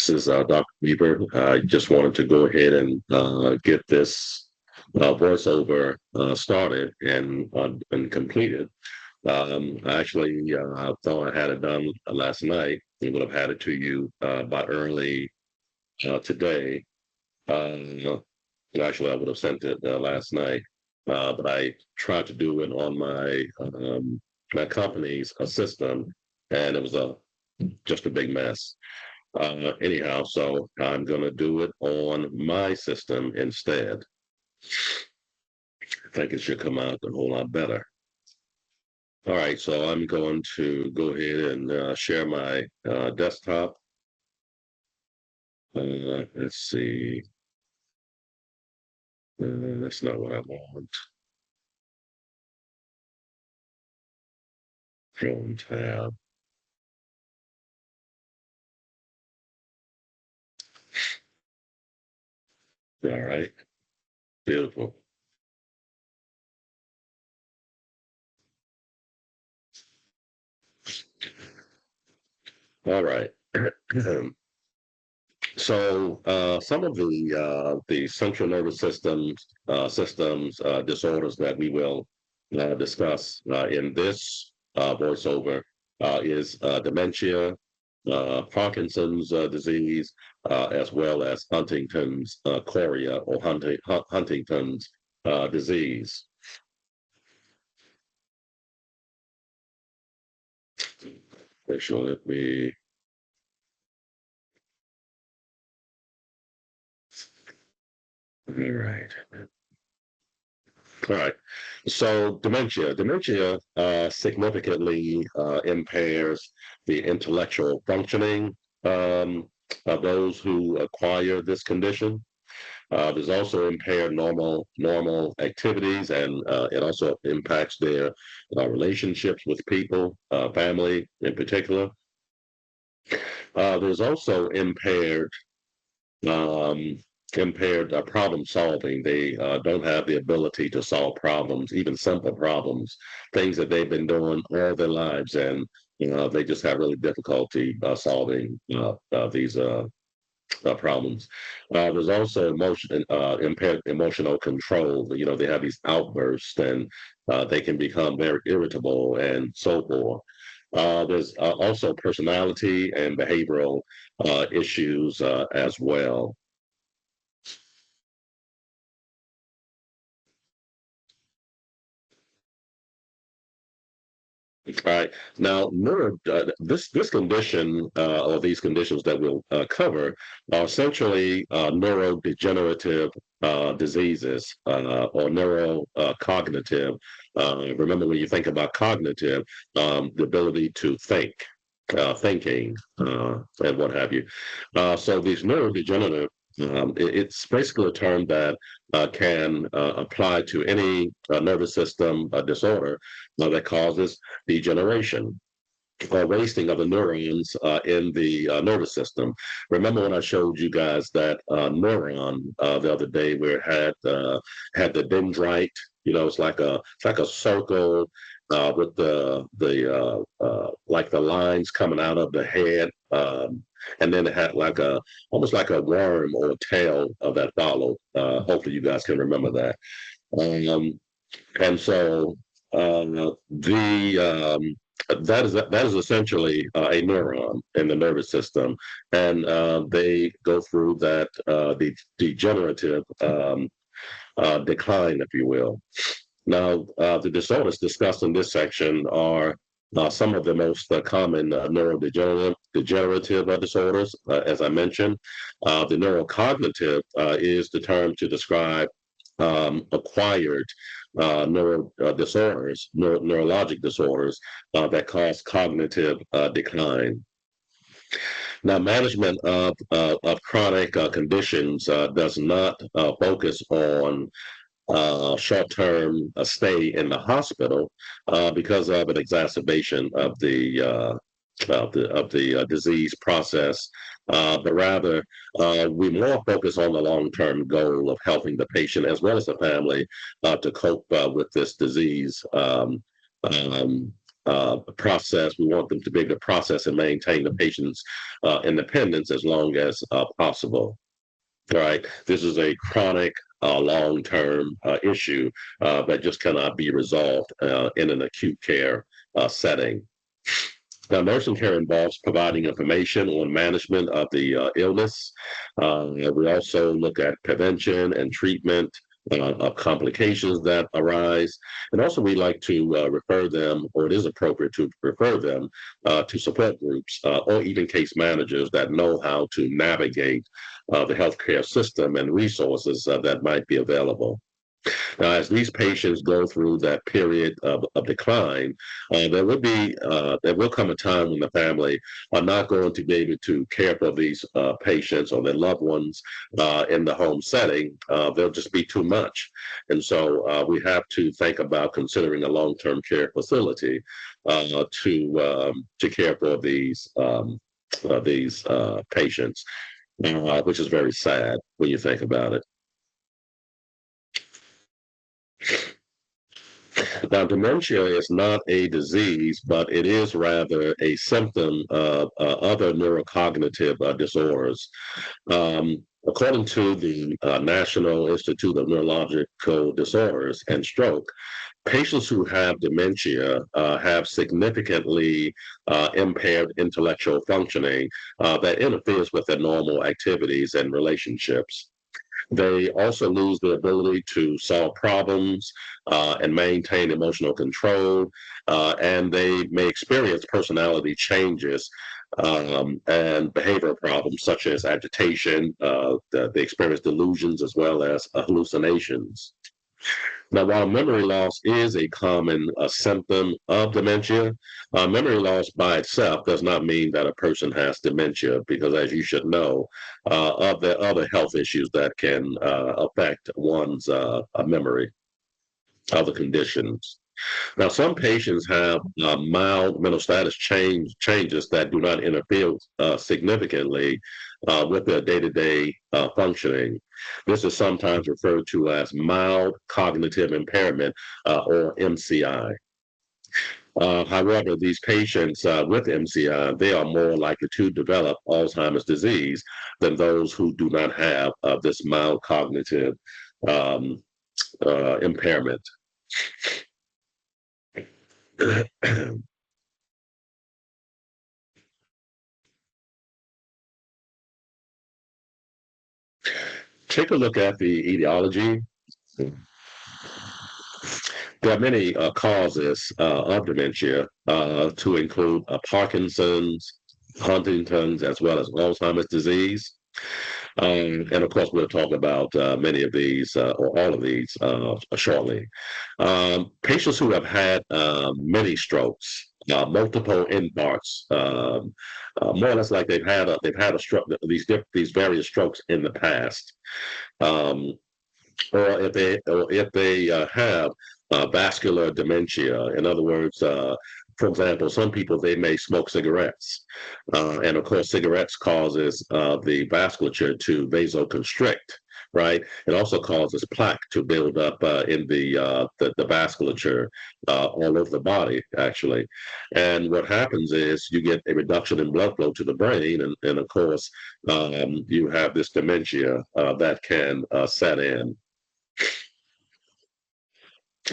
This is Dr. Weaver. I just wanted to go ahead and get this voiceover started and completed. I thought I had it done last night. I would have had it to you by early today. And actually, I would have sent it last night, but I tried to do it on my company's system, and it was just a big mess. Anyhow, so I'm going to do it on my system instead. I think it should come out a whole lot better. All right, so I'm going to go ahead and share my desktop. Let's see. That's not what I want. Chrome tab. All right, beautiful. All right. So some of the central nervous systems disorders that we will discuss in this voiceover is dementia, Parkinson's disease, as well as Huntington's chorea or Huntington's disease. Make sure that we. All right. All right. So dementia significantly impairs the intellectual functioning um, of those who acquire this condition. There's also impaired normal activities, and it also impacts their relationships with people, family in particular. There's also um, impaired problem solving. They don't have the ability to solve problems, even simple problems, things that they've been doing all their lives, and they just have really difficulty solving these problems. There's also impaired emotional control. You know, they have these outbursts, and they can become very irritable and so forth. There's also personality and behavioral issues as well. Right. Now, this condition or these conditions that we'll cover are essentially neurodegenerative diseases or neurocognitive. Remember, when you think about cognitive, the ability to think, thinking, and what have you. So these neurodegenerative, it's basically a term that can apply to any nervous system disorder that causes degeneration or wasting of the neurons in the nervous system. Remember when I showed you guys that neuron the other day where it had the dendrite? You know, it's like a circle with the like the lines coming out of the head. And then it had like almost like a worm or a tail of that followed. Hopefully you guys can remember that. Um, and so the that is essentially a neuron in the nervous system, and they go through that the degenerative decline, if you will. Now, the disorders discussed in this section are some of the most common neurodegenerative disorders, as I mentioned. The neurocognitive is the term to describe acquired neurologic disorders that cause cognitive decline. Now, management of chronic conditions does not focus on short-term stay in the hospital because of an exacerbation of the disease process, but rather we more focus on the long-term goal of helping the patient as well as the family to cope with this disease. Um, process. We want them to be able to process and maintain the patient's independence as long as possible. All right. This is a chronic, long-term issue that just cannot be resolved in an acute care setting. Now, nursing care involves providing information on management of the illness. We also look at prevention and treatment of complications that arise. And also, we like to refer them, or it is appropriate to refer them to support groups or even case managers that know how to navigate the healthcare system and resources that might be available. Now, as these patients go through that period of decline, there will come a time when the family are not going to be able to care for these patients or their loved ones in the home setting. There'll just be too much, and so we have to think about considering a long-term care facility to care for these patients, which is very sad when you think about it. Now, dementia is not a disease, but it is rather a symptom of other neurocognitive disorders. According to the National Institute of Neurological Disorders and Stroke, patients who have dementia have significantly impaired intellectual functioning that interferes with their normal activities and relationships. They also lose the ability to solve problems and maintain emotional control, and they may experience personality changes and behavioral problems such as agitation. They experience delusions as well as hallucinations. Now, while memory loss is a common symptom of dementia, memory loss by itself does not mean that a person has dementia, because as you should know, of the other health issues that can affect one's memory, other conditions. Now, some patients have mild mental status changes that do not interfere significantly with their day-to-day functioning. This is sometimes referred to as mild cognitive impairment or MCI. However, these patients with MCI, they are more likely to develop Alzheimer's disease than those who do not have this mild cognitive impairment. Take a look at the etiology. There are many causes of dementia, to include Parkinson's, Huntington's, as well as Alzheimer's disease. And of course, we'll talk about many of these or all of these shortly. Patients who have had many strokes, multiple infarcts, more or less like they've had a stroke, these various strokes in the past, or if they have vascular dementia. In other words, for example, some people, they may smoke cigarettes, and of course, cigarettes causes the vasculature to vasoconstrict. Right. It also causes plaque to build up in the vasculature all over the body, actually. And what happens is you get a reduction in blood flow to the brain, and of course, you have this dementia that can set in.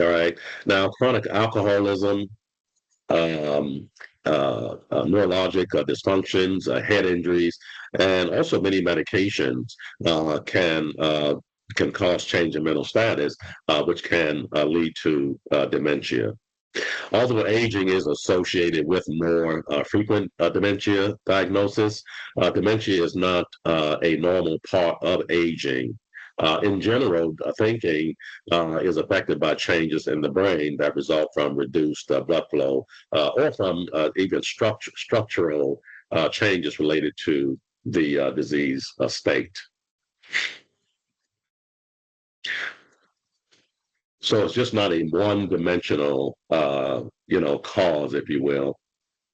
All right. Now, chronic alcoholism, neurologic dysfunctions, head injuries, and also many medications can cause change in mental status, which can lead to dementia. Although aging is associated with more frequent dementia diagnosis, dementia is not a normal part of aging. In general, thinking is affected by changes in the brain that result from reduced blood flow or from even structural changes related to the disease state. So it's just not a one-dimensional, cause, if you will.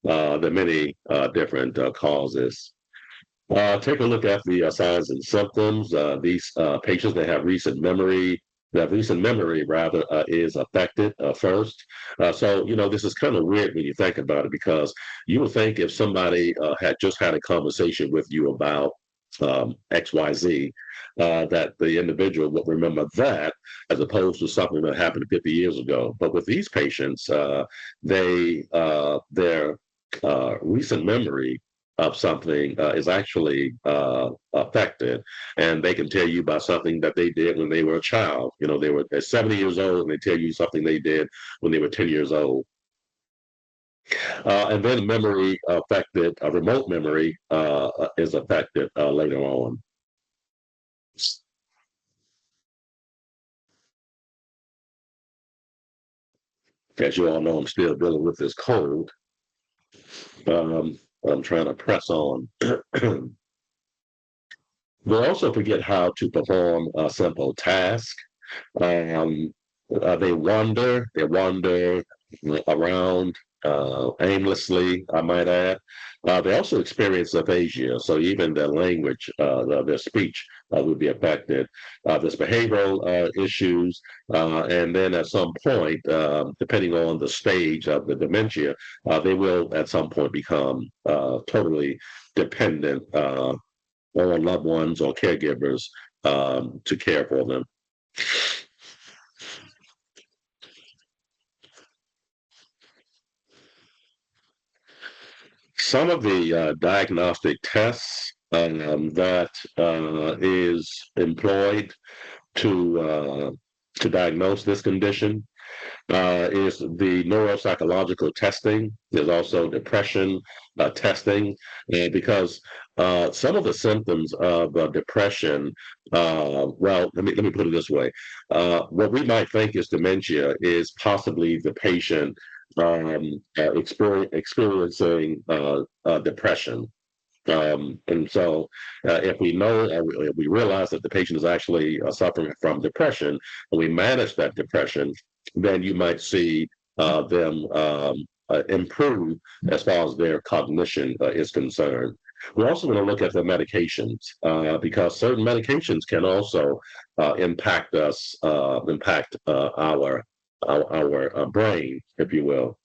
There are many different causes. Take a look at the signs and symptoms. These patients, they have recent memory that recent memory rather is affected first. So this is kind of weird when you think about it, because you would think if somebody had just had a conversation with you about XYZ, that the individual would remember that as opposed to something that happened 50 years ago. But with these patients, their recent memory of something is actually affected, and they can tell you about something that they did when they were a child. They're 70 years old, and they tell you something they did when they were 10 years old. And then memory affected, remote memory is affected later on. As you all know, I'm still dealing with this cold. Um, I'm trying to press on. We'll also forget how to perform a simple task. Um, they wander around aimlessly, I might add. They also experience aphasia, so even their language, their speech would be affected. There's behavioral issues, and then at some point, depending on the stage of the dementia, they will at some point become totally dependent on loved ones or caregivers to care for them. Some of the diagnostic tests that is employed to uh, to diagnose this condition is the neuropsychological testing. There's also depression testing, because some of the symptoms of depression, well, let me put it this way: what we might think is dementia is possibly the patient experiencing depression. And so, if we know, if we realize that the patient is actually suffering from depression, and we manage that depression, then you might see them improve as far as their cognition is concerned. We're also going to look at the medications, because certain medications can also impact our brain, if you will.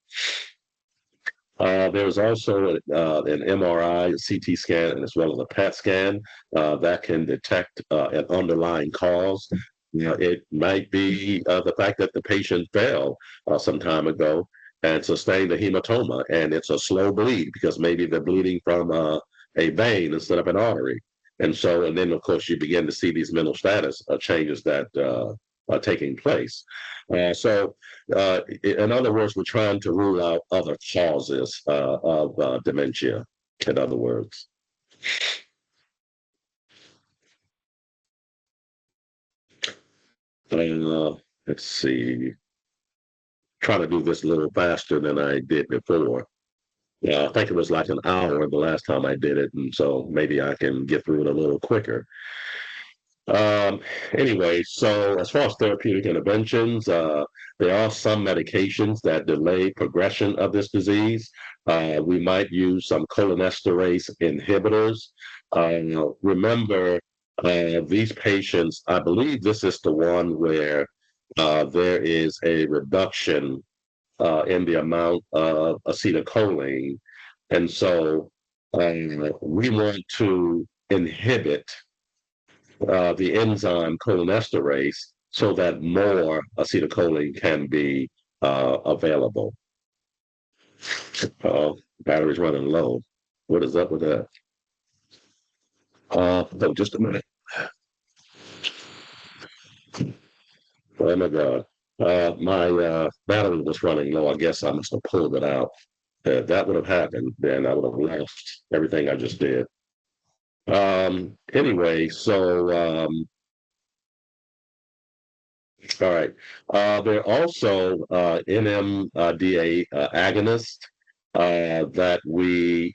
There's also an MRI, CT scan, and as well as a PET scan that can detect an underlying cause. It might be the fact that the patient fell some time ago and sustained a hematoma, and it's a slow bleed because maybe they're bleeding from a vein instead of an artery. And then of course you begin to see these mental status changes that are taking place. In other words, we're trying to rule out other causes of dementia. In other words, and let's see, trying to do this a little faster than I did before. Yeah, I think it was like an hour the last time I did it, and so maybe I can get through it a little quicker. Um, anyway, so as far as therapeutic interventions, there are some medications that delay progression of this disease. We might use some cholinesterase inhibitors. Remember, these patients, I believe this is the one where there is a reduction in the amount of acetylcholine. And so we want to inhibit the enzyme cholinesterase so that more acetylcholine can be available. Battery's running low. What is up with that? No, just a minute. Oh my God. My battery was running low. I guess I must have pulled it out. That would have happened, then I would have lost everything I just did. Anyway, so all right. There are also NMDA agonists that we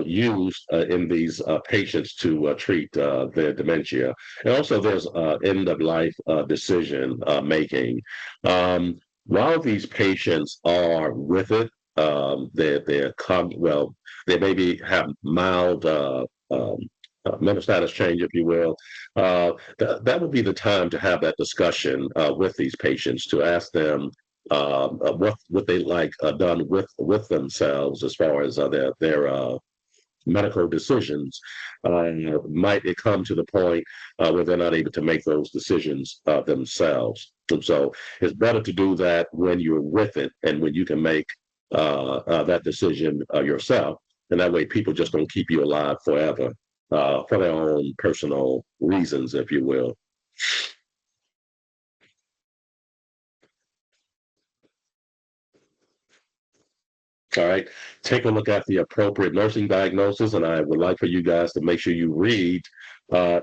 use in these patients to treat their dementia. And also, there's end of life decision making. While these patients are with it, they're well, they maybe have mild mental status change, if you will, that would be the time to have that discussion with these patients to ask them what they like done with themselves as far as their medical decisions. Might it come to the point where they're not able to make those decisions themselves? And so it's better to do that when you're with it and when you can make that decision yourself. And that way, people just don't keep you alive forever for their own personal reasons, if you will. All right. Take a look at the appropriate nursing diagnosis, and I would like for you guys to make sure you read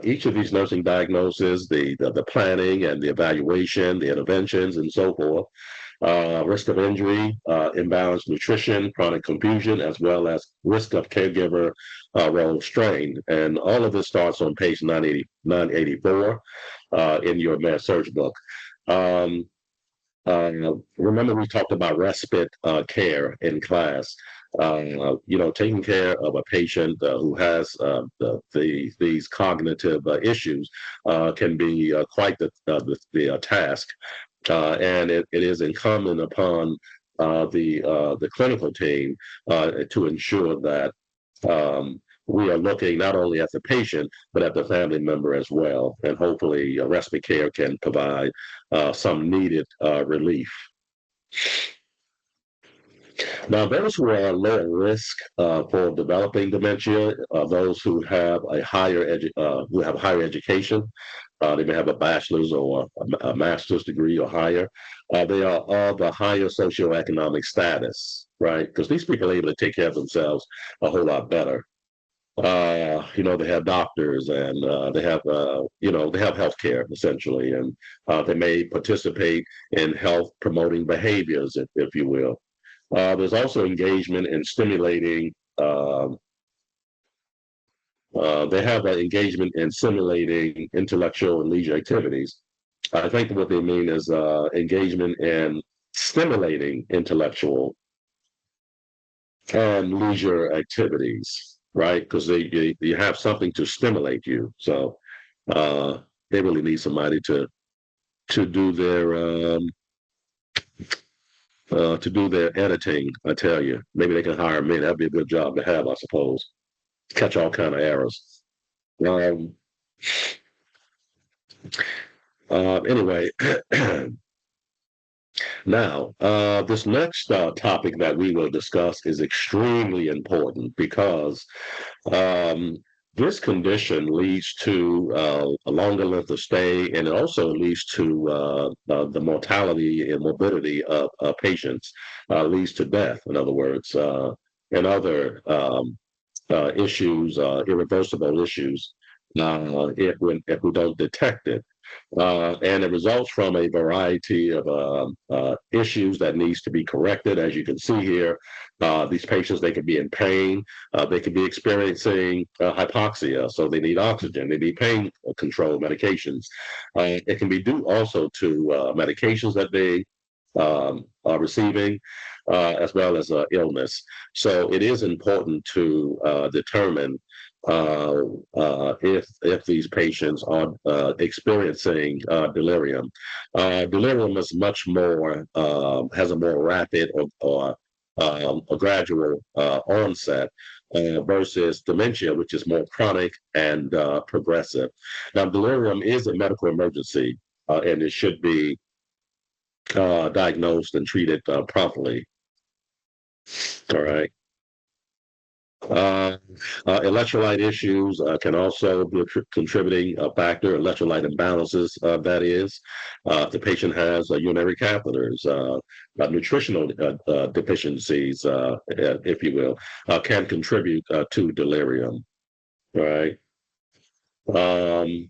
each of these nursing diagnoses, the planning and the evaluation, the interventions, and so forth. Risk of injury, imbalanced nutrition, chronic confusion, as well as risk of caregiver role strain. And all of this starts on page 984 in your med surg book. Um, Remember, we talked about respite care in class. Taking care of a patient who has these cognitive issues can be quite the task, and it is incumbent upon the clinical team to ensure that we are looking not only at the patient but at the family member as well, and hopefully respite care can provide some needed relief. Now, those who are low risk for developing dementia are those who have higher education. They may have a bachelor's or a master's degree or higher. They are of a higher socioeconomic status, right? Because these people are able to take care of themselves a whole lot better. They have doctors and they have health care essentially, and they may participate in health promoting behaviors, if you will. There's also engagement in stimulating. They have an engagement in simulating intellectual and leisure activities. I think what they mean is engagement in stimulating intellectual and leisure activities, right? Because you have something to stimulate you. So uh, they really need somebody to do their to do their editing. I tell you, maybe they can hire me. That'd be a good job to have, I suppose. Catch all kind of errors. Um, anyway, now this next topic that we will discuss is extremely important because um, this condition leads to a longer length of stay, and it also leads to the mortality and morbidity of patients, leads to death, in other words, and other issues, irreversible issues, if we don't detect it. And it results from a variety of issues that needs to be corrected. As you can see here, these patients, they could be in pain. They could be experiencing hypoxia, so they need oxygen. They need pain control medications. It can be due also to medications that they are receiving, as well as illness. So it is important to determine if these patients are experiencing delirium. Delirium is much more has a more rapid or a gradual onset versus dementia, which is more chronic and progressive. Now, delirium is a medical emergency, and it should be diagnosed and treated properly. All right. Uh, Electrolyte issues can also be a contributing factor. Electrolyte imbalances, that is, the patient has urinary catheters, nutritional deficiencies, if you will, can contribute to delirium. Right. And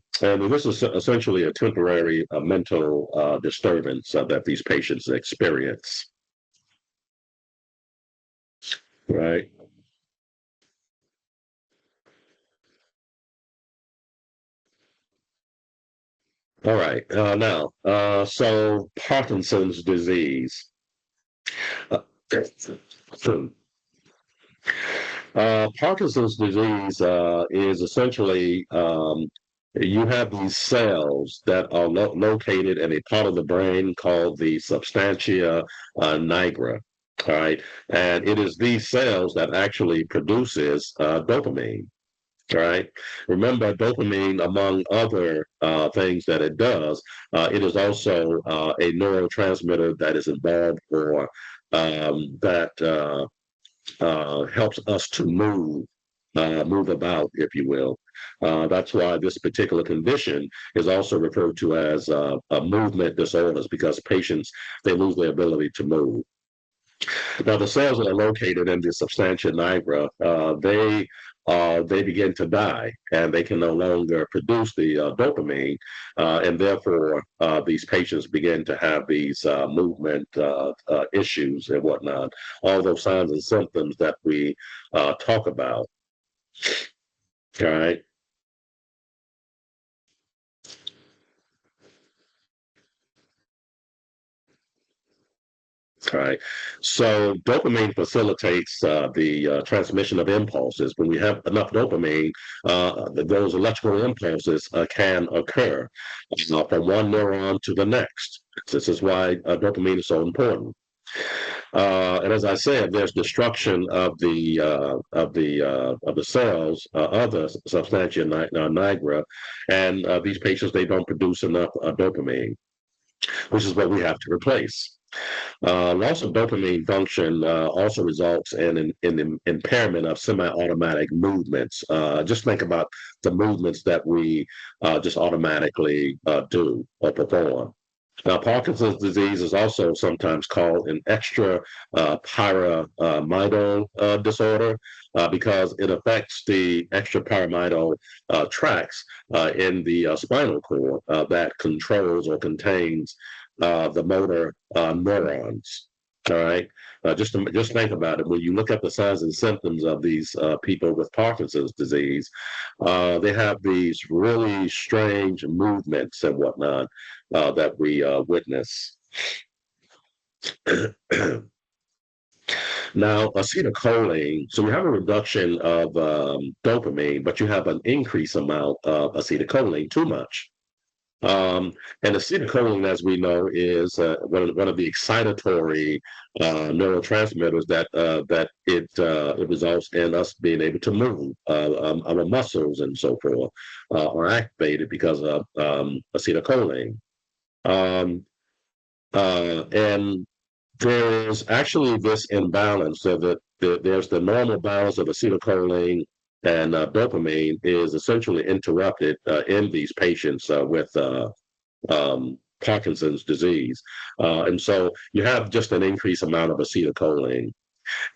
this is essentially a temporary mental disturbance that these patients experience. Right. All right. So Parkinson's disease. Uh, Parkinson's disease is essentially you have these cells that are located in a part of the brain called the substantia nigra. All right, and it is these cells that actually produces dopamine. All right. Remember, dopamine, among other things that it does, it is also a neurotransmitter that is involved or that helps us to move about, if you will. That's why this particular condition is also referred to as movement disorders because patients they lose their ability to move. Now, the cells that are located in the substantia nigra, they begin to die, and they can no longer produce the dopamine, and therefore these patients begin to have these movement issues and whatnot. All those signs and symptoms that we talk about. All right. Right. So dopamine facilitates the transmission of impulses. When we have enough dopamine, those electrical impulses can occur from one neuron to the next. This is why dopamine is so important. And as I said, there's destruction of the cells of the substantia nigra, and these patients they don't produce enough dopamine, which is what we have to replace. Loss of dopamine function also results in the impairment of semi-automatic movements. Just think about the movements that we just automatically do or perform. Now, Parkinson's disease is also sometimes called an extra pyramidal disorder because it affects the extrapyramidal tracts in the spinal cord that controls or contains the motor neurons. All right. Just think about it. When you look at the signs and symptoms of these people with Parkinson's disease, they have these really strange movements and whatnot that we witness. Now, acetylcholine, so you have a reduction of dopamine, but you have an increased amount of acetylcholine, too much. And acetylcholine, as we know, is one of the excitatory neurotransmitters that it results in us being able to move. Our muscles and so forth are activated because of acetylcholine. Um, and there is actually this imbalance so that there's the normal balance of acetylcholine and dopamine is essentially interrupted in these patients with Parkinson's disease. And so you have just an increased amount of acetylcholine.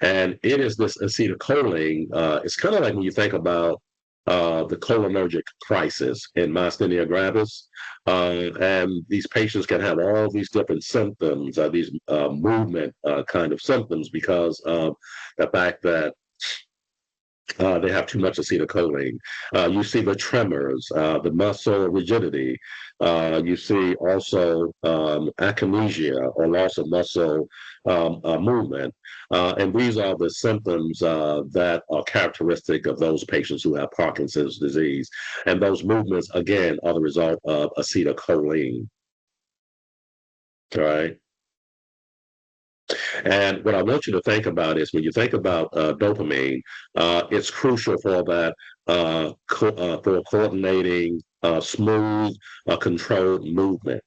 And it is this acetylcholine, it's kind of like when you think about the cholinergic crisis in myasthenia gravis. And these patients can have all these different symptoms, these movement kind of symptoms because of the fact that they have too much acetylcholine. You see the tremors, the muscle rigidity. You see also akinesia or loss of muscle movement. And these are the symptoms that are characteristic of those patients who have Parkinson's disease. And those movements, again, are the result of acetylcholine. All right. And what I want you to think about is when you think about dopamine, it's crucial for that for coordinating smooth, controlled movement.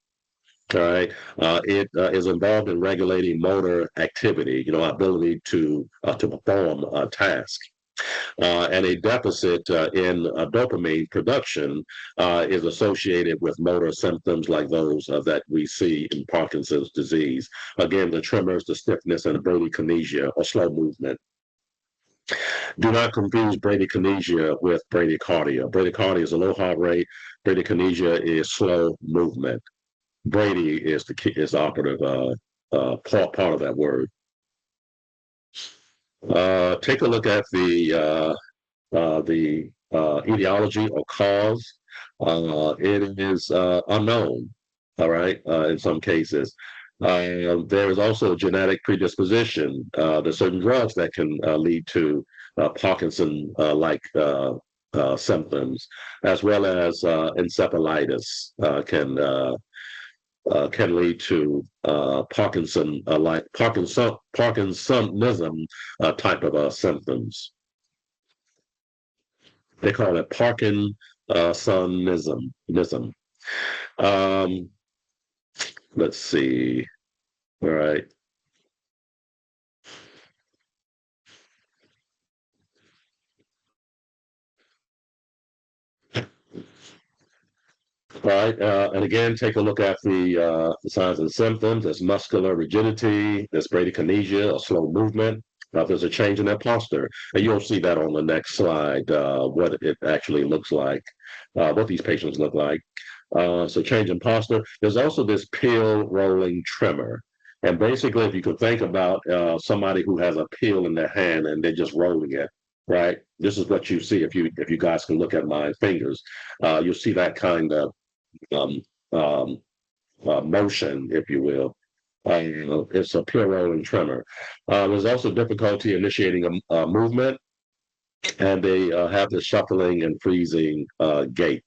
All right, it is involved in regulating motor activity. You know, ability to perform a task. And a deficit in dopamine production is associated with motor symptoms like those that we see in Parkinson's disease. Again, the tremors, the stiffness, and the bradykinesia or slow movement. Do not confuse bradykinesia with bradycardia. Bradycardia is a low heart rate. Bradykinesia is slow movement. Brady is the key, is the operative part of that word. Take a look at the etiology or cause. It is unknown, all right, in some cases. There is also a genetic predisposition. There's certain drugs that can lead to Parkinson-like symptoms, as well as encephalitis can lead to Parkinsonism type of symptoms. They call it Parkinsonism. Um, let's see. All right. All right. And again, take a look at the signs and symptoms. There's muscular rigidity, there's bradykinesia, or slow movement. There's a change in their posture. And you'll see that on the next slide, what it actually looks like, what these patients look like. So change in posture. There's also this pill rolling tremor. And basically, if you could think about somebody who has a pill in their hand and they're just rolling it, right? This is what you see if you guys can look at my fingers. You'll see that kind of um, um, motion, if you will. It's a pure rolling tremor. There's also difficulty initiating a movement, and they have the shuffling and freezing gait.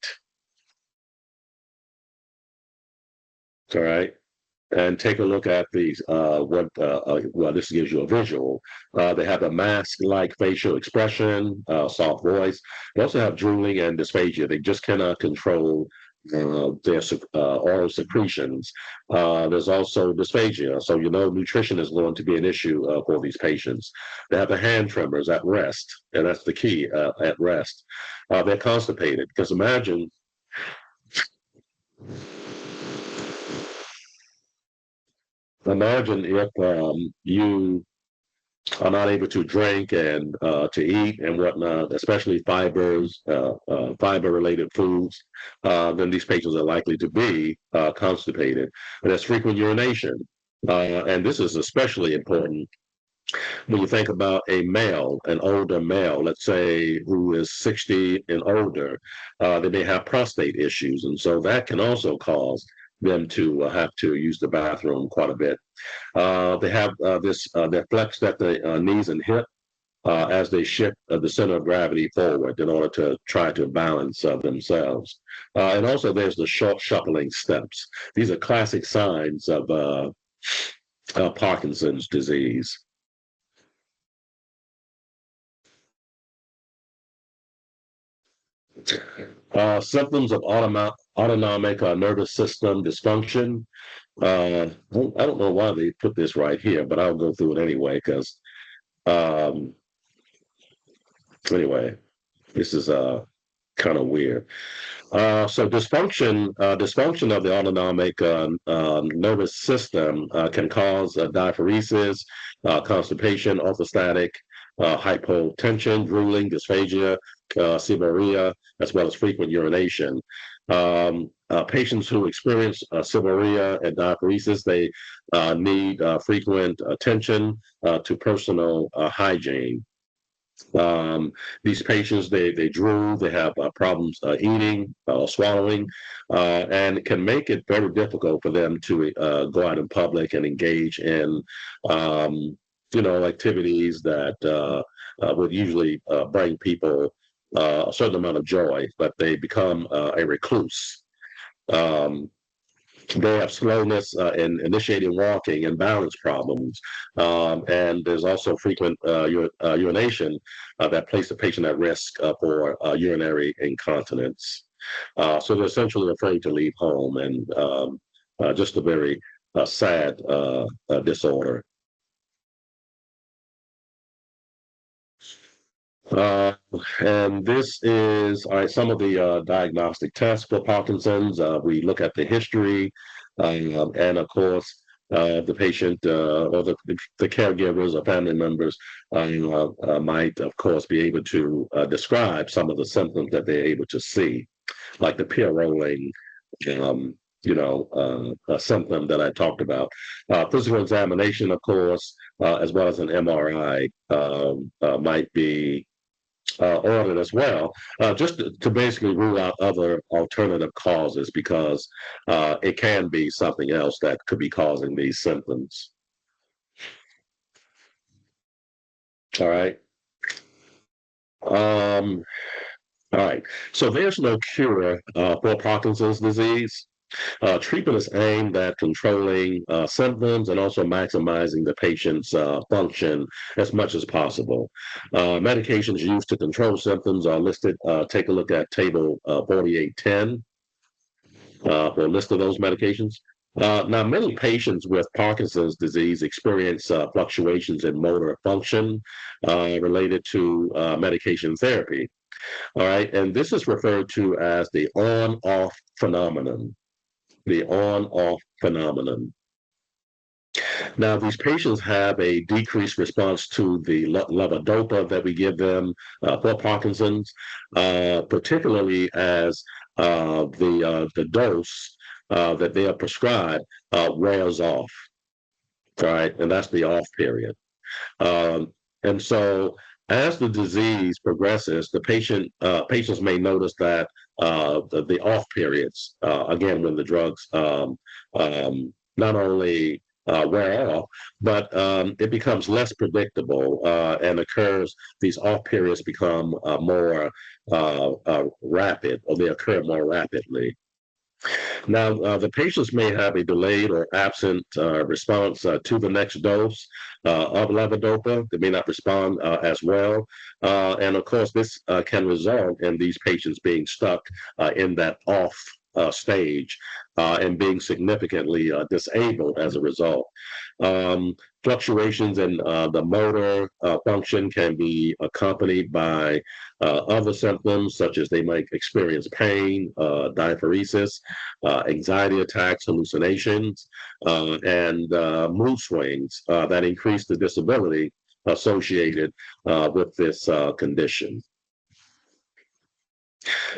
All right. And take a look at these. Well, this gives you a visual. They have a mask-like facial expression, soft voice. They also have drooling and dysphagia. They just cannot control their oral secretions. There's also dysphagia, so you know nutrition is going to be an issue for these patients. They have the hand tremors at rest, and that's the key at rest. They're constipated because imagine if you are not able to drink and to eat and whatnot, especially fiber-related foods, then these patients are likely to be constipated. And there's frequent urination. And this is especially important when you think about a male, an older male, let's say who is 60 and older, they may have prostate issues. And so that can also cause them to have to use the bathroom quite a bit. They have they flex at the knees and hip as they shift the center of gravity forward in order to try to balance themselves. And also there's the short shuffling steps. These are classic signs of Parkinson's disease. Symptoms of autonomic nervous system dysfunction. I don't know why they put this right here, but I'll go through it anyway because um, anyway, this is kind of weird. So dysfunction of the autonomic nervous system can cause diaphoresis, constipation, orthostatic hypotension, drooling, dysphagia, seborrhea, as well as frequent urination. Patients who experience seborrhea and diaphoresis, they need frequent attention to personal hygiene. These patients, they drool, they have problems eating, swallowing, and it can make it very difficult for them to go out in public and engage in, activities that would usually bring people a certain amount of joy, but they become a recluse. Um, they have slowness in initiating walking and balance problems. And there's also frequent urination that place the patient at risk for urinary incontinence. So they're essentially afraid to leave home and just a very sad disorder. Uh, and this is all right, some of the diagnostic tests for Parkinson's. We look at the history, and of course, the patient or the caregivers or family members might, of course, be able to describe some of the symptoms that they're able to see, like the pill rolling, um, a symptom that I talked about. Physical examination, of course, as well as an MRI might be ordered as well, just to basically rule out other alternative causes because it can be something else that could be causing these symptoms. All right. Um, all right. So there's no cure for Parkinson's disease. Treatment is aimed at controlling symptoms and also maximizing the patient's function as much as possible. Medications used to control symptoms are listed. Take a look at Table 4810 for a list of those medications. Now, many patients with Parkinson's disease experience fluctuations in motor function related to medication therapy. All right, and this is referred to as the on-off phenomenon. The on-off phenomenon. Now, these patients have a decreased response to the levodopa that we give them for Parkinson's, particularly as the dose that they are prescribed wears off, right? And that's the off period. Um, and so, as the disease progresses, the patients may notice that the off periods, again, when the drugs not only wear off, but it becomes less predictable and occurs. These off periods become more rapid, or they occur more rapidly. Now, the patients may have a delayed or absent response to the next dose of levodopa. They may not respond as well. And of course, this can result in these patients being stuck in that off stage and being significantly disabled as a result. Um, Fluctuations in the motor function can be accompanied by other symptoms, such as they might experience pain, diaphoresis, anxiety attacks, hallucinations, and mood swings that increase the disability associated with this condition.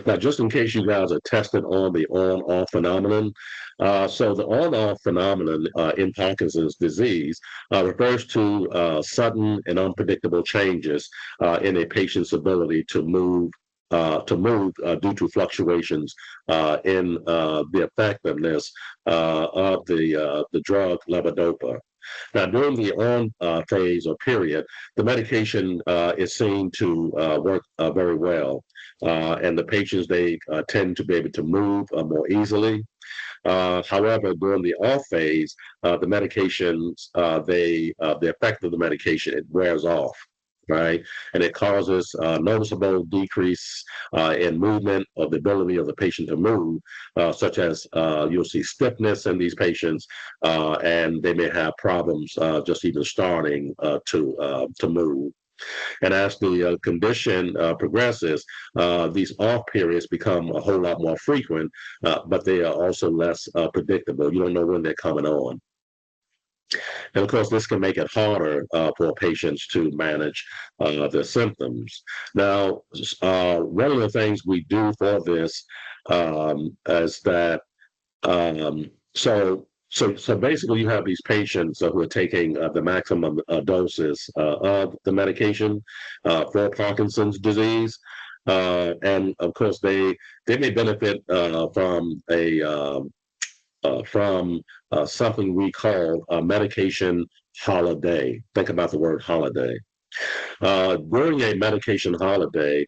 Now, just in case you guys are tested on the on-off phenomenon, so the on-off phenomenon in Parkinson's disease refers to sudden and unpredictable changes in a patient's ability to move due to fluctuations in the effectiveness of the drug levodopa. Now, during the on phase or period, the medication is seen to work very well, and the patients they tend to be able to move more easily. However, during the off phase, the medications, the effect of the medication, it wears off, right? And it causes noticeable decrease in movement or the ability of the patient to move, such as you'll see stiffness in these patients, and they may have problems just even starting to move. And as the condition progresses, these off periods become a whole lot more frequent, but they are also less predictable. You don't know when they're coming on. And of course, this can make it harder for patients to manage the symptoms. Now, one of the things we do for this is that so basically, you have these patients who are taking the maximum doses of the medication for Parkinson's disease, and of course, they may benefit from something we call a medication holiday. Think about the word holiday. During a medication holiday,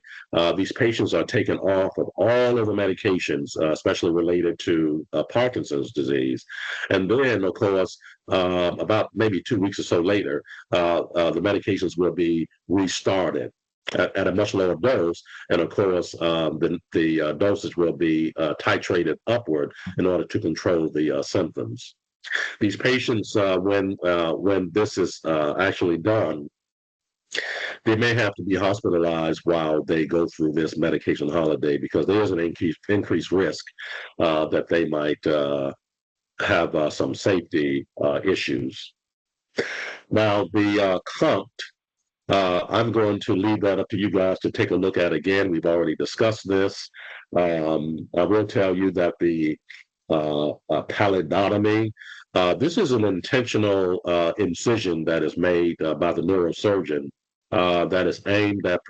these patients are taken off of all of the medications, especially related to Parkinson's disease. And then, of course, about maybe 2 weeks or so later, the medications will be restarted at a much lower dose. And of course, the dosage will be titrated upward in order to control the symptoms. These patients, when this is actually done, they may have to be hospitalized while they go through this medication holiday because there is an increased risk that they might have some safety issues. Now, the COMT, I'm going to leave that up to you guys to take a look at again. We've already discussed this. I will tell you that the pallidotomy, this is an intentional incision that is made by the neurosurgeon that is aimed at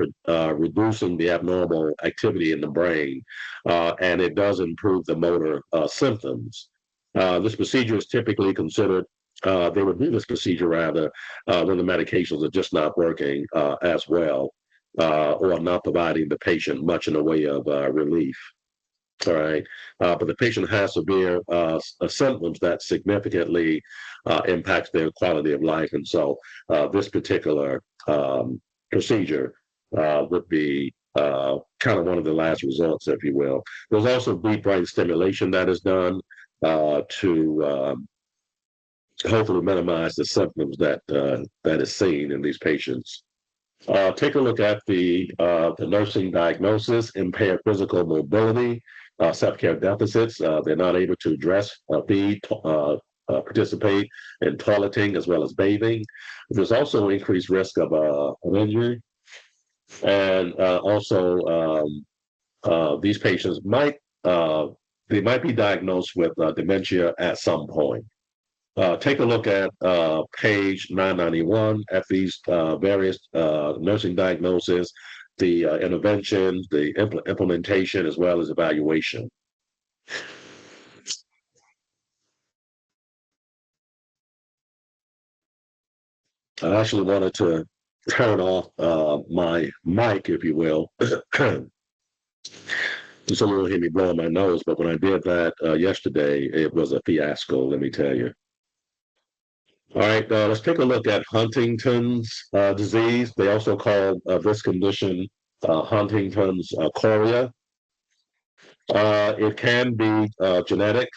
reducing the abnormal activity in the brain, and it does improve the motor symptoms. This procedure is typically considered, they would do this procedure rather when the medications are just not working as well or not providing the patient much in the way of relief. All right. But the patient has severe symptoms that significantly impacts their quality of life. And so this particular procedure would be kind of one of the last results, if you will. There's also deep brain stimulation that is done to hopefully minimize the symptoms that is seen in these patients. Take a look at the nursing diagnosis: impaired physical mobility, self-care deficits. They're not able to dress, feed, participate in toileting as well as bathing. There's also increased risk of injury, and also these patients might they might be diagnosed with dementia at some point. Take a look at page 991 at these various nursing diagnoses, the interventions, the implementation, as well as evaluation. I actually wanted to turn off my mic, if you will. Someone will hear me blowing my nose, but when I did that yesterday, it was a fiasco, let me tell you. All right, let's take a look at Huntington's disease. They also call this condition Huntington's chorea. It can be genetic.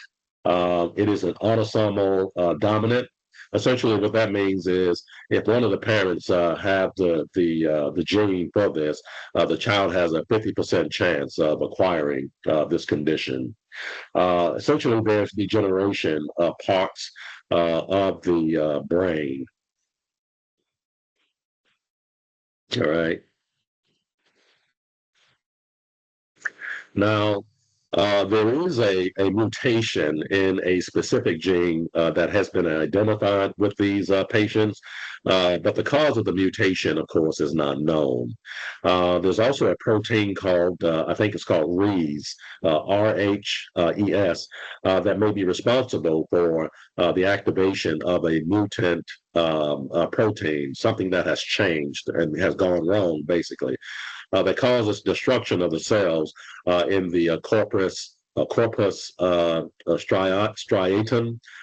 It is an autosomal dominant. Essentially, what that means is if one of the parents have the gene for this, the child has a 50% chance of acquiring this condition. Essentially, there's degeneration of parts of the brain. All right. Now, there is a mutation in a specific gene that has been identified with these patients, but the cause of the mutation, of course, is not known. There's also a protein called, I think it's called RHES, RHES, that may be responsible for the activation of a mutant protein, something that has changed and has gone wrong, basically that causes destruction of the cells in the corpus striatum,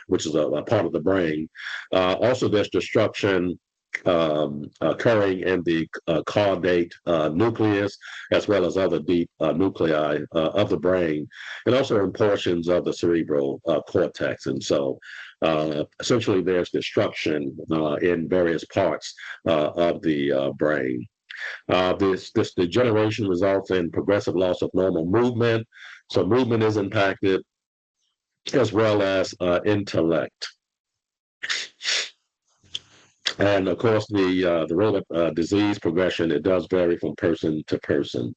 which is a part of the brain. Also, there's destruction occurring in the caudate nucleus, as well as other deep nuclei of the brain, and also in portions of the cerebral cortex. And so, essentially, there's destruction in various parts of the brain. This degeneration results in progressive loss of normal movement. So movement is impacted as well as intellect. And of course, the rate of disease progression, it does vary from person to person.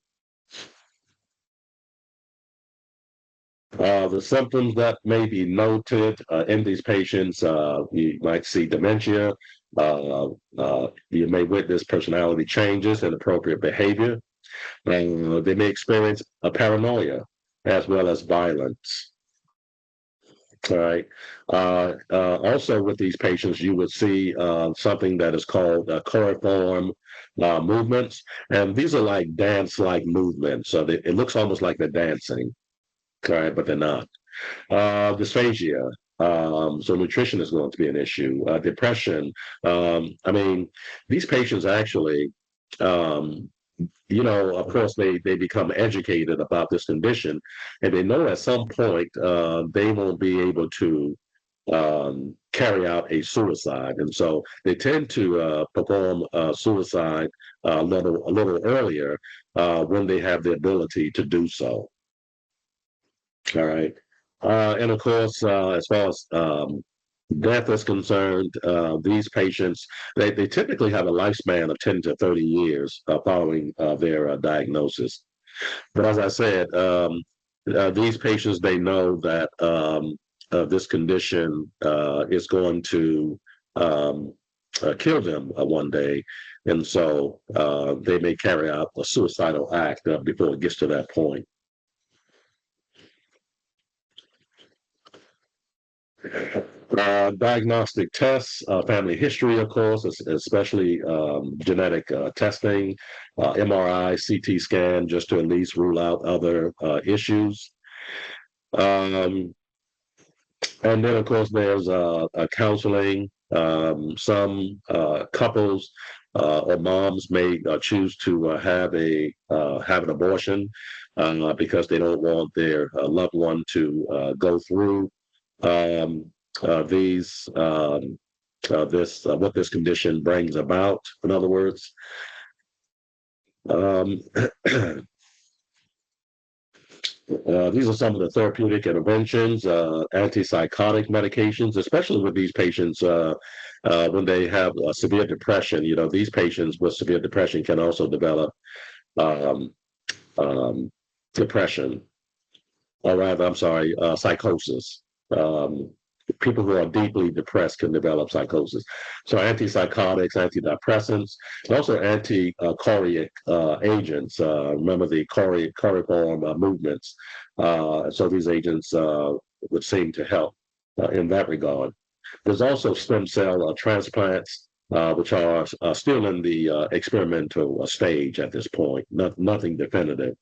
The symptoms that may be noted in these patients, you might see dementia. You may witness personality changes and inappropriate behavior. They may experience a paranoia as well as violence. All right. Also, with these patients, you would see something that is called coriform movements, and these are like dance-like movements. So it looks almost like they're dancing, okay, but they're not. Dysphagia. So nutrition is going to be an issue. Depression. I mean, these patients actually, um, of course, they become educated about this condition, and they know at some point they won't be able to carry out a suicide, and so they tend to perform suicide a little earlier when they have the ability to do so. All right. And of course, as far as death is concerned, these patients, they typically have a lifespan of 10 to 30 years following their diagnosis. But as I said, these patients, they know that this condition is going to um, kill them one day, and so they may carry out a suicidal act before it gets to that point. Diagnostic tests, family history, of course, especially genetic testing, MRI, CT scan, just to at least rule out other issues. Um, and then, of course, there's counseling. Some couples or moms may choose to have an abortion because they don't want their loved one to go through um, these this what this condition brings about. In other words, um, these are some of the therapeutic interventions, antipsychotic medications, especially with these patients when they have severe depression. You know, these patients with severe depression can also develop um, um, depression, or rather, I'm sorry, psychosis. Um, People who are deeply depressed can develop psychosis. So antipsychotics, antidepressants, and also anti-choreic agents. Remember the choreiform movements. So these agents would seem to help in that regard. There's also stem cell transplants, which are still in the experimental stage at this point. Nothing definitive.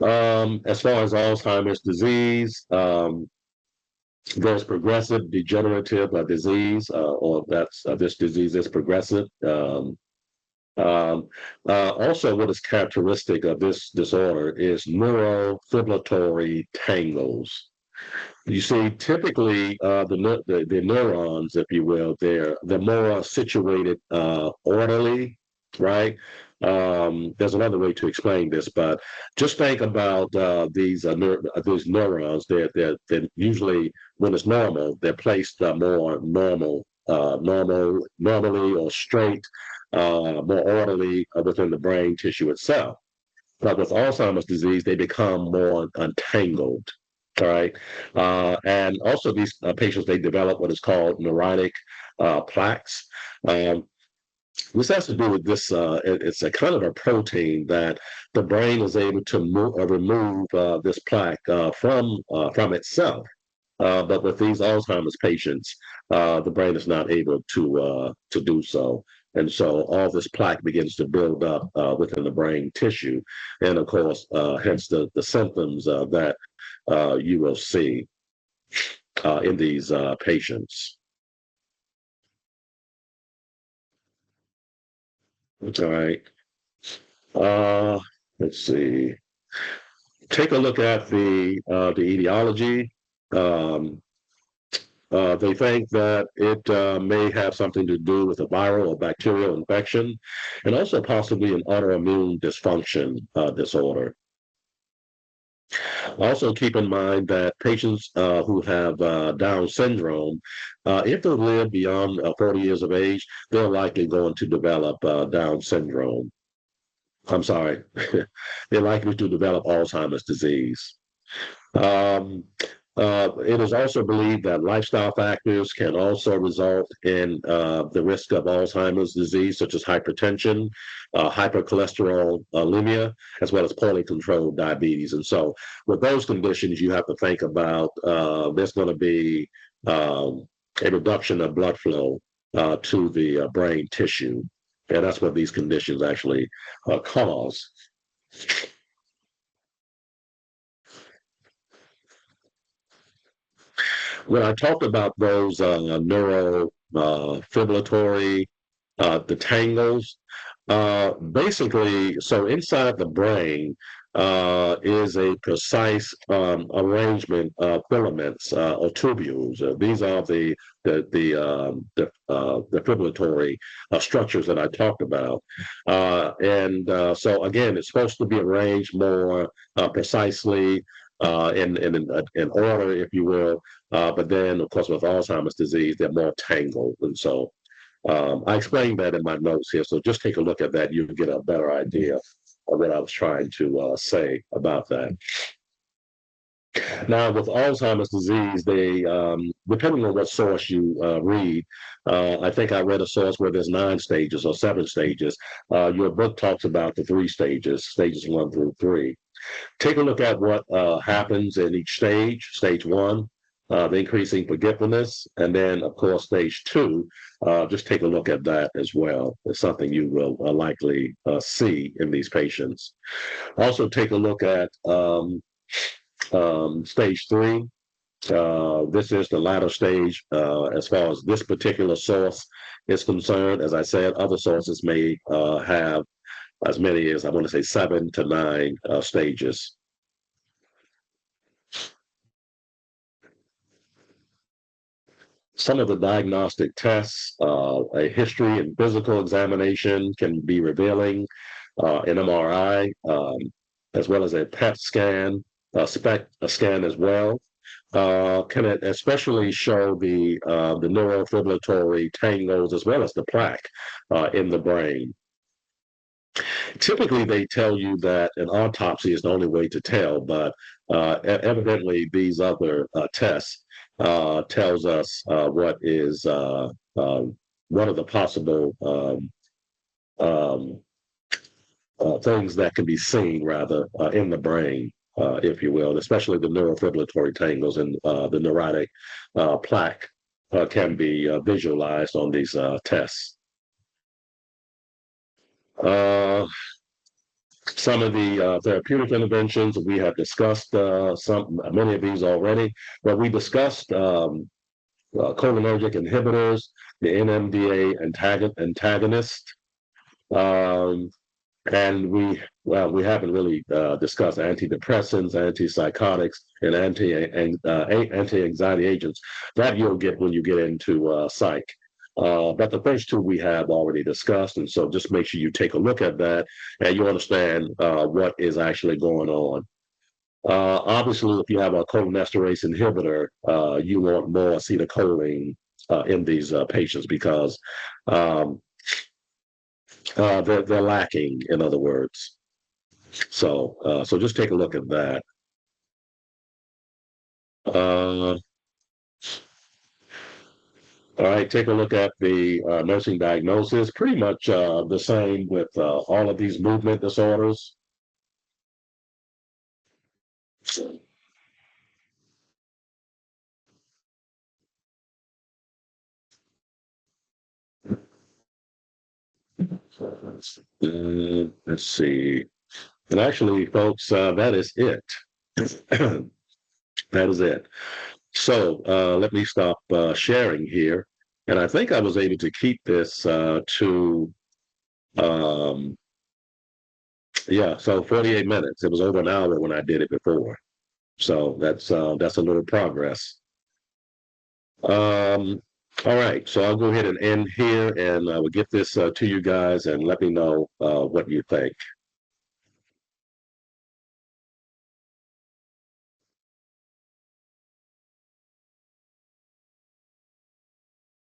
As far as Alzheimer's disease, there's progressive degenerative disease, or that's this disease is progressive. Also, what is characteristic of this disorder is neurofibrillatory tangles. You see, typically the neurons, if you will, they're more situated orderly, right? There's another way to explain this, but just think about these neurons. They're usually when it's normal, they're placed more normally or straight, more orderly within the brain tissue itself. But with Alzheimer's disease, they become more untangled. All right. And also, these patients, they develop what is called neuritic plaques. Um, this has to do with this. It's a kind of a protein that the brain is able to remove this plaque from itself. But with these Alzheimer's patients, the brain is not able to do so. And so all this plaque begins to build up within the brain tissue. And of course, hence the symptoms that you will see in these patients. All right. Uh, let's see. Take a look at the etiology. Um, they think that it may have something to do with a viral or bacterial infection, and also possibly an autoimmune dysfunction disorder. Also, keep in mind that patients who have Down syndrome, if they live beyond 40 years of age, they're likely going to develop Down syndrome. I'm sorry, they're likely to develop Alzheimer's disease. Um, it is also believed that lifestyle factors can also result in the risk of Alzheimer's disease, such as hypertension, hypercholesterolemia, as well as poorly controlled diabetes. And so, with those conditions, you have to think about there's going to be a reduction of blood flow to the brain tissue. And that's what these conditions actually cause. When I talked about those neurofibrillatory the tangles, basically, so inside the brain is a precise arrangement of filaments or tubules. These are the fibrillatory structures that I talked about, and so again, it's supposed to be arranged more precisely in order, if you will. But then, of course, with Alzheimer's disease, they're more tangled, and so I explained that in my notes here, so just take a look at that. You'll get a better idea of what I was trying to say about that. Now, with Alzheimer's disease, depending on what source you read, I think I read a source where there's 9 stages or 7 stages. Your book talks about the 3 stages, stages 1 through 3. Take a look at what happens in each stage. Stage 1, the increasing forgetfulness, and then, of course, stage 2. Just take a look at that as well. It's something you will likely see in these patients. Also, take a look at stage 3. This is the latter stage as far as this particular source is concerned. As I said, other sources may have as many as, I want to say, 7 to 9 stages. Some of the diagnostic tests, a history and physical examination can be revealing, an MRI, as well as a PET scan, a SPECT scan as well. Can it especially show the neurofibrillatory tangles as well as the plaque in the brain. Typically, they tell you that an autopsy is the only way to tell, but evidently these other tests tells us what are the possible um, things that can be seen rather in the brain, if you will, especially the neurofibrillatory tangles and the neurotic plaque can be visualized on these tests. Uh, some of the therapeutic interventions we have discussed many of these already, but we discussed cholinergic inhibitors, the NMDA antagonist, um, and we haven't really discussed antidepressants, antipsychotics, and anti-anxiety agents. That you'll get when you get into psych. But the first 2 we have already discussed, and so just make sure you take a look at that and you understand what is actually going on. Obviously, if you have a cholinesterase inhibitor, you want more acetylcholine in these patients because um, they're lacking, in other words. So just take a look at that. Uh, all right, take a look at the nursing diagnosis. Pretty much the same with all of these movement disorders. Let's see. And actually, folks, that is it. That is it. So let me stop sharing here. And I think I was able to keep this to, um, yeah, so 48 minutes. It was over an hour when I did it before. So that's a little progress. Um, all right, so I'll go ahead and end here, and I will get this to you guys, and let me know what you think.